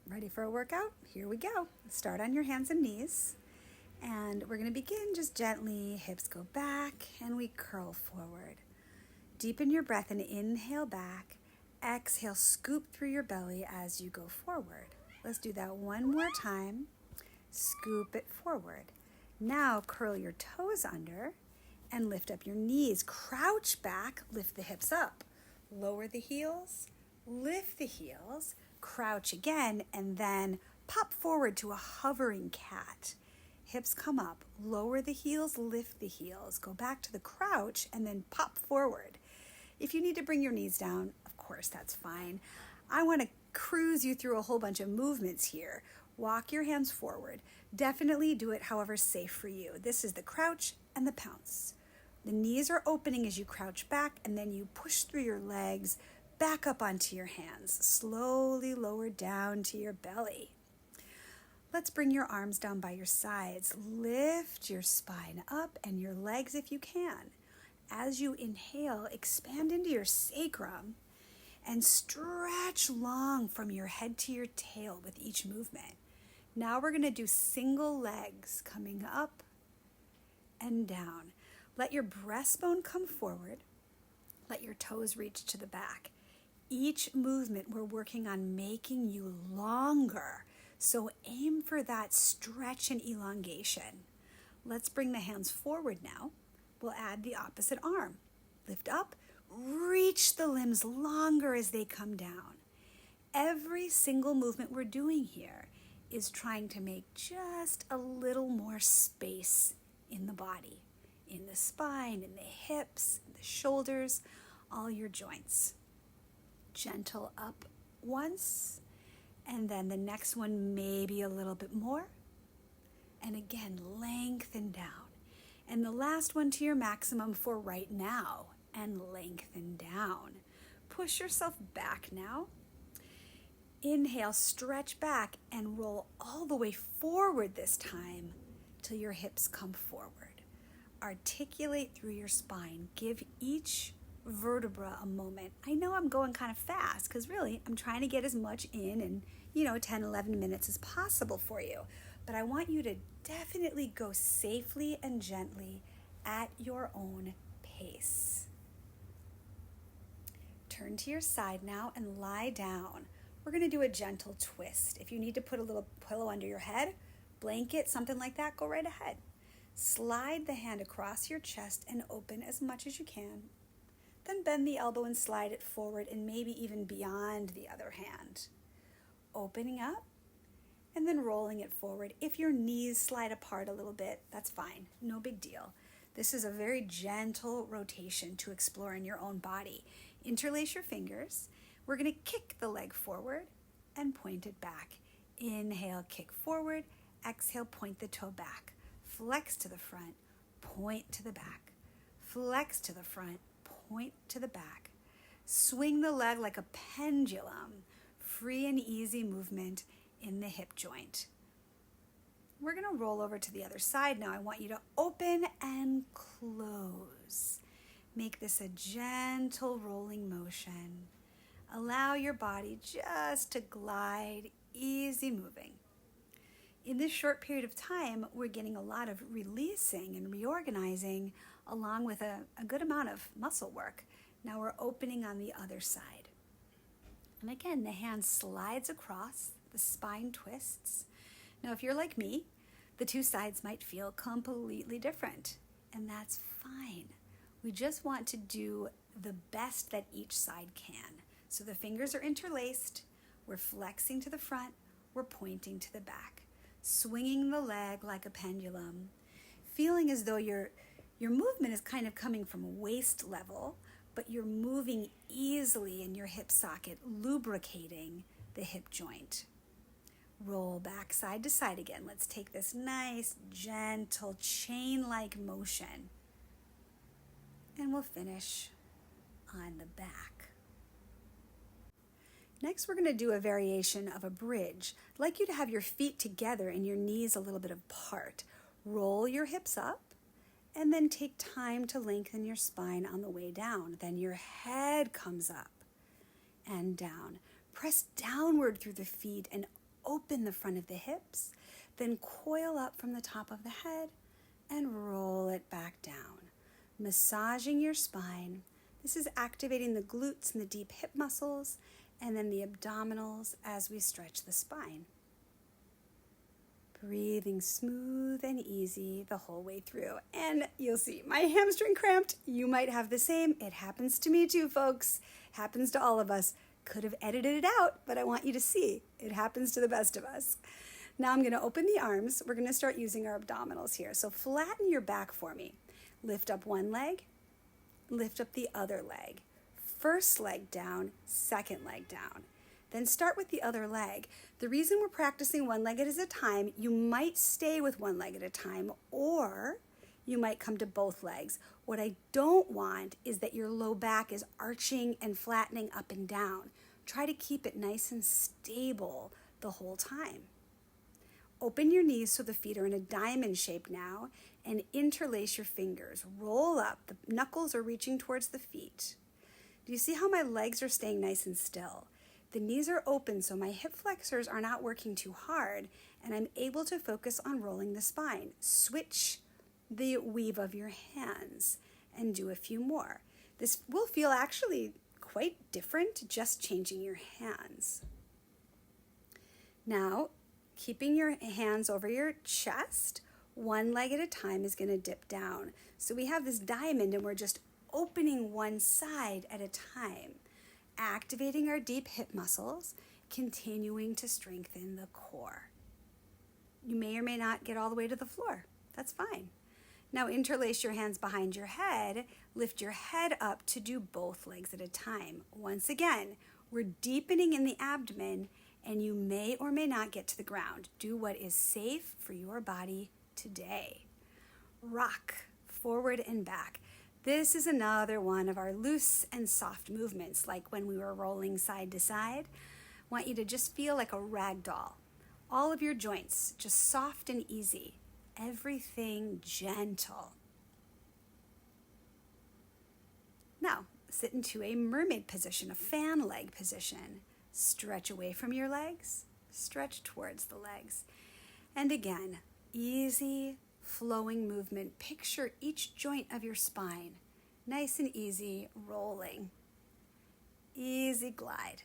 Ready for a workout? Here we go. Start on your hands and knees. And we're going to begin just gently. Hips go back and we curl forward. Deepen your breath and inhale back. Exhale, scoop through your belly as you go forward. Let's do that one more time. Scoop it forward. Now curl your toes under and lift up your knees. Crouch back, lift the hips up. Lower the heels, lift the heels. Crouch again, and then pop forward to a hovering cat. Hips come up, lower the heels, lift the heels. Go back to the crouch and then pop forward. If you need to bring your knees down, of course, that's fine. I want to cruise you through a whole bunch of movements here. Walk your hands forward. Definitely do it however safe for you. This is the crouch and the pounce. The knees are opening as you crouch back, and then you push through your legs, back up onto your hands. Slowly lower down to your belly. Let's bring your arms down by your sides. Lift your spine up and your legs if you can. As you inhale, expand into your sacrum and stretch long from your head to your tail with each movement. Now we're going to do single legs coming up and down. Let your breastbone come forward. Let your toes reach to the back. Each movement, we're working on making you longer. So aim for that stretch and elongation. Let's bring the hands forward now. We'll add the opposite arm. Lift up, reach the limbs longer as they come down. Every single movement we're doing here is trying to make just a little more space in the body, in the spine, in the hips, in the shoulders, all your joints. Gentle up once, and then the next one maybe a little bit more, and again lengthen down, and the last one to your maximum for right now, and lengthen down. Push yourself back now. Inhale, stretch back and roll all the way forward this time till your hips come forward. Articulate through your spine. Give each vertebra a moment. I know I'm going kind of fast because really I'm trying to get as much in 10, 11 minutes as possible for you. But I want you to definitely go safely and gently at your own pace. Turn to your side now and lie down. We're going to do a gentle twist. If you need to put a little pillow under your head, blanket, something like that, go right ahead. Slide the hand across your chest and open as much as you can. Then bend the elbow and slide it forward and maybe even beyond the other hand. Opening up and then rolling it forward. If your knees slide apart a little bit, that's fine. No big deal. This is a very gentle rotation to explore in your own body. Interlace your fingers. We're going to kick the leg forward and point it back. Inhale, kick forward. Exhale, point the toe back. Flex to the front, point to the back. Flex to the front, point to the back. Swing the leg like a pendulum. Free and easy movement in the hip joint. We're going to roll over to the other side now. I want you to open and close. Make this a gentle rolling motion. Allow your body just to glide, easy moving. In this short period of time, we're getting a lot of releasing and reorganizing along with a good amount of muscle work. Now we're opening on the other side. And again, the hand slides across, the spine twists. Now, if you're like me, the two sides might feel completely different, and that's fine. We just want to do the best that each side can. So the fingers are interlaced, we're flexing to the front, we're pointing to the back, swinging the leg like a pendulum, feeling as though your movement is kind of coming from waist level, but you're moving easily in your hip socket, lubricating the hip joint. Roll back side to side again. Let's take this nice, gentle, chain-like motion. And we'll finish on the back. Next, we're going to do a variation of a bridge. I'd like you to have your feet together and your knees a little bit apart. Roll your hips up and then take time to lengthen your spine on the way down. Then your head comes up and down. Press downward through the feet and open the front of the hips, then coil up from the top of the head and roll it back down, massaging your spine. This is activating the glutes and the deep hip muscles, and then the abdominals as we stretch the spine. Breathing smooth and easy the whole way through. And you'll see my hamstring cramped. You might have the same. It happens to me too, folks. Happens to all of us. Could have edited it out, but I want you to see. It happens to the best of us. Now I'm going to open the arms. We're going to start using our abdominals here. So flatten your back for me. Lift up one leg. Lift up the other leg. First leg down, second leg down. Then start with the other leg. The reason we're practicing one leg at a time, you might stay with one leg at a time, or you might come to both legs. What I don't want is that your low back is arching and flattening up and down. Try to keep it nice and stable the whole time. Open your knees so the feet are in a diamond shape now, and interlace your fingers. Roll up. The knuckles are reaching towards the feet. Do you see how my legs are staying nice and still? The knees are open so my hip flexors are not working too hard, and I'm able to focus on rolling the spine. Switch the weave of your hands and do a few more. This will feel actually quite different just changing your hands. Now, keeping your hands over your chest, one leg at a time is going to dip down. So we have this diamond and we're just opening one side at a time, activating our deep hip muscles, continuing to strengthen the core. You may or may not get all the way to the floor. That's fine. Now interlace your hands behind your head, lift your head up to do both legs at a time. Once again, we're deepening in the abdomen, and you may or may not get to the ground. Do what is safe for your body today. Rock forward and back. This is another one of our loose and soft movements, like when we were rolling side to side. I want you to just feel like a rag doll. All of your joints just soft and easy. Everything gentle. Now, sit into a mermaid position, a fan leg position. Stretch away from your legs, stretch towards the legs. And again, easy flowing movement. Picture each joint of your spine, nice and easy, rolling. Easy glide.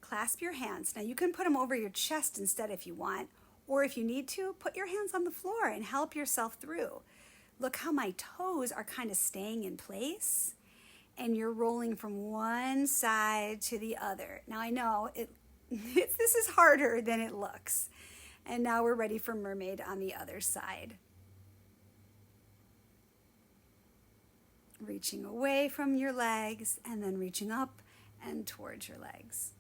Clasp your hands. Now you can put them over your chest instead if you want, or if you need to, put your hands on the floor and help yourself through. Look how my toes are kind of staying in place, and you're rolling from one side to the other. Now I know this is harder than it looks. And now we're ready for mermaid on the other side. Reaching away from your legs and then reaching up and towards your legs.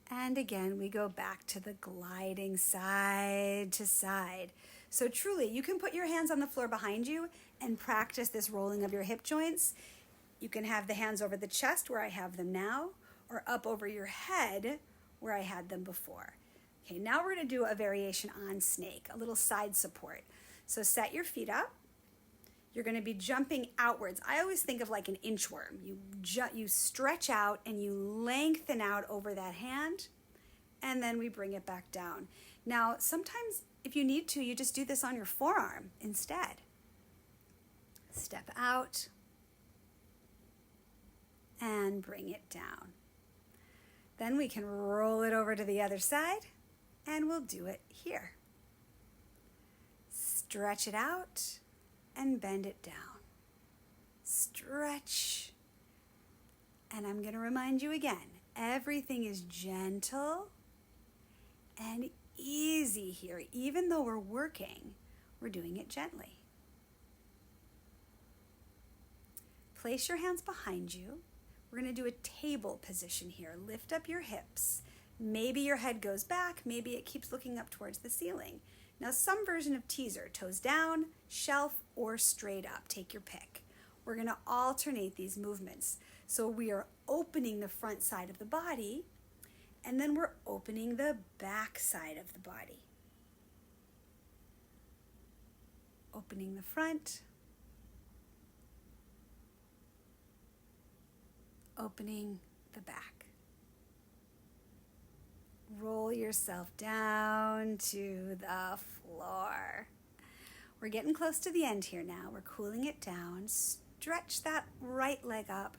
And again, we go back to the gliding side to side. So truly, you can put your hands on the floor behind you and practice this rolling of your hip joints. You can have the hands over the chest where I have them now, or up over your head where I had them before. Okay, now we're going to do a variation on snake, a little side support. So set your feet up. You're going to be jumping outwards. I always think of like an inchworm. You stretch out and you lengthen out over that hand, and then we bring it back down. Now, sometimes if you need to, you just do this on your forearm instead. Step out and bring it down. Then we can roll it over to the other side, and we'll do it here. Stretch it out and bend it down. Stretch. And I'm going to remind you again, everything is gentle and easy here. Even though we're working, we're doing it gently. Place your hands behind you. We're going to do a table position here. Lift up your hips. Maybe your head goes back. Maybe it keeps looking up towards the ceiling. Now, some version of teaser, toes down, shelf, or straight up. Take your pick. We're going to alternate these movements. So we are opening the front side of the body, and then we're opening the back side of the body. Opening the front, opening the back. Roll yourself down to the floor. We're getting close to the end here now. We're cooling it down. Stretch that right leg up.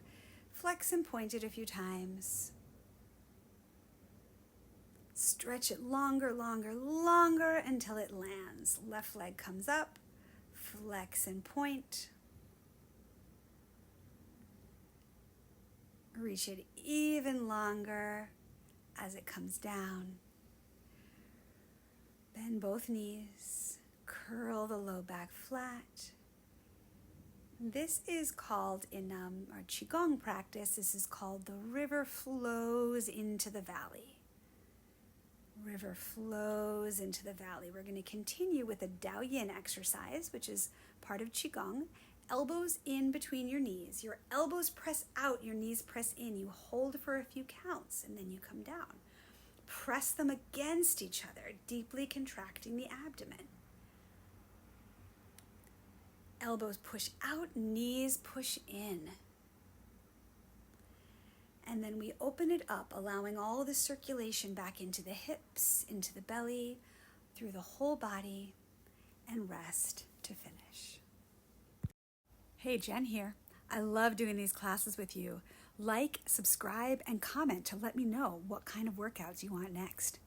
Flex and point it a few times. Stretch it longer, longer, longer until it lands. Left leg comes up. Flex and point. Reach it even longer as it comes down. Bend both knees. Curl the low back flat. This is called, in our Qigong practice, this is called the river flows into the valley. River flows into the valley. We're going to continue with a Dao Yin exercise, which is part of Qigong. Elbows in between your knees. Your elbows press out, your knees press in. You hold for a few counts and then you come down. Press them against each other, deeply contracting the abdomen. Elbows push out, knees push in. And then we open it up, allowing all the circulation back into the hips, into the belly, through the whole body, and rest to finish. Hey, Jen here. I love doing these classes with you. Like, subscribe, and comment to let me know what kind of workouts you want next.